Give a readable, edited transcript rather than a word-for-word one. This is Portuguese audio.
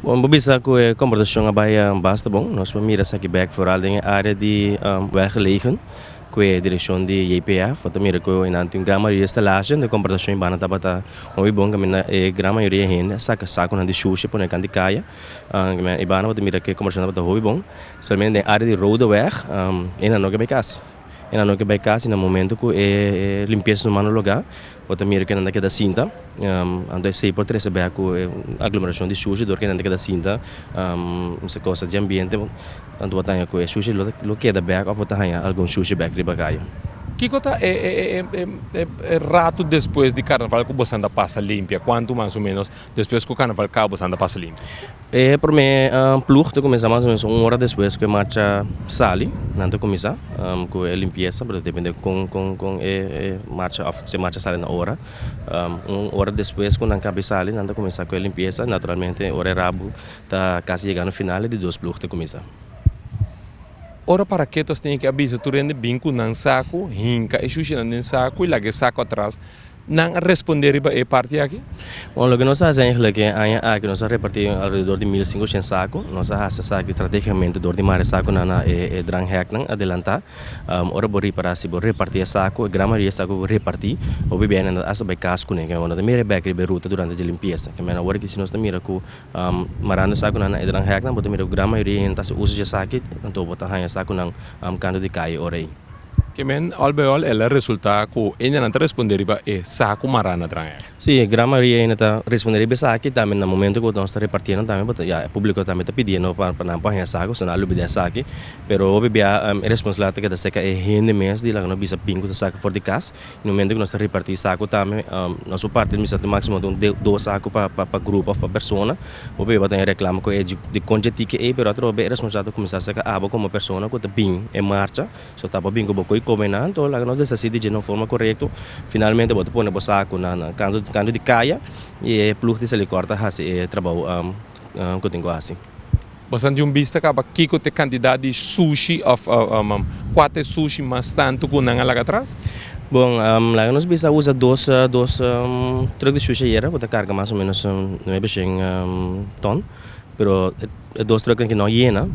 Bom, bisa com a comparação a Bahia basta bom, nós vamos mirar aqui back vooral in a área de weggelegen, com a direção de JPF, wat mira com a grande maioria instalagem de comparação em Bana tabata, onde bom que mina grande maioria hen saco na de sushi por canto de caia, e Bana wat mira que comparação tabata hobby bom, somente na área de road weg, ainda não que vai casa. E não que vai casa no momento que é limpeza no mano lugar, ou também que não queda cinta, ando sei por três bem com aglomeração de sujo, dor que não queda cinta, essa coisa de ambiente, ando botando com o sujo, lo queda bem, ou botando algum sujo bem de bagaio. Que coisa é rato depois de carnaval que você anda passa limpa? Quanto mais ou menos depois que o carnaval acaba você anda passa limpa? É por mim plug de começar mais ou menos uma hora depois que marcha sali, não de começar com a limpeza, porque depende com marcha se marcha sali na hora, uma hora depois quando acaba sali, não de começar com a limpeza, naturalmente hora rabo tá quase chegando no final de dois plug de começar. Ora para que nós temos que avisar tu rende binco nang saco, hinca e sushi nang saco e lagi saco atrás. Não responder para a parte aqui? Bom, o que nós fazemos é que nós repartimos ao redor de 1.500 sacos. Nós fazemos saco estrategicamente do de saco na drang hack não adelantar. Ora por reparar se por repartir saco, a grama de saco repartir, ou bem ainda asa vai casco né, que é uma da minha back de ruta durante a limpeza. Que é hora que se nós mira com marando saco na drang hack não, bota mira grama de ainda se usa de saco, então bota hanya saco na canto de caia ora aí. Que men albeol ela resulta que ainda não responder para saco marana drang. Sim, a grande maioria ainda está respondendo bem saque, também no momento que nós está repartindo também, o público também está pedindo para não pagar saco, senão aluno de saque, pero obviamente a responsabilidade que da seca é rende mês de lá que nós bisa bingo de saco fora de casa, no momento que nós está repartir saco também, nosso parte misa do máximo de dois saco para grupo para pessoa, obviamente tem reclama que é de conjeti que é, pero outro é responsável começar a seca aba como pessoa que está bem em marcha, só tá para bingo bocoi combinando, lá que nós decide de uma forma correta, finalmente bota pôr no saco na canto de caia e plug de se corta assim trabalho que tenho assim. Você tem vista que aqui tem quantidade de sushi quatro sushi mais tanto que não lá atrás? Bom, lá nós bisa usa dois truques de sushi era, bota carga mais ou menos 9 ton, pero dois truques que não llena.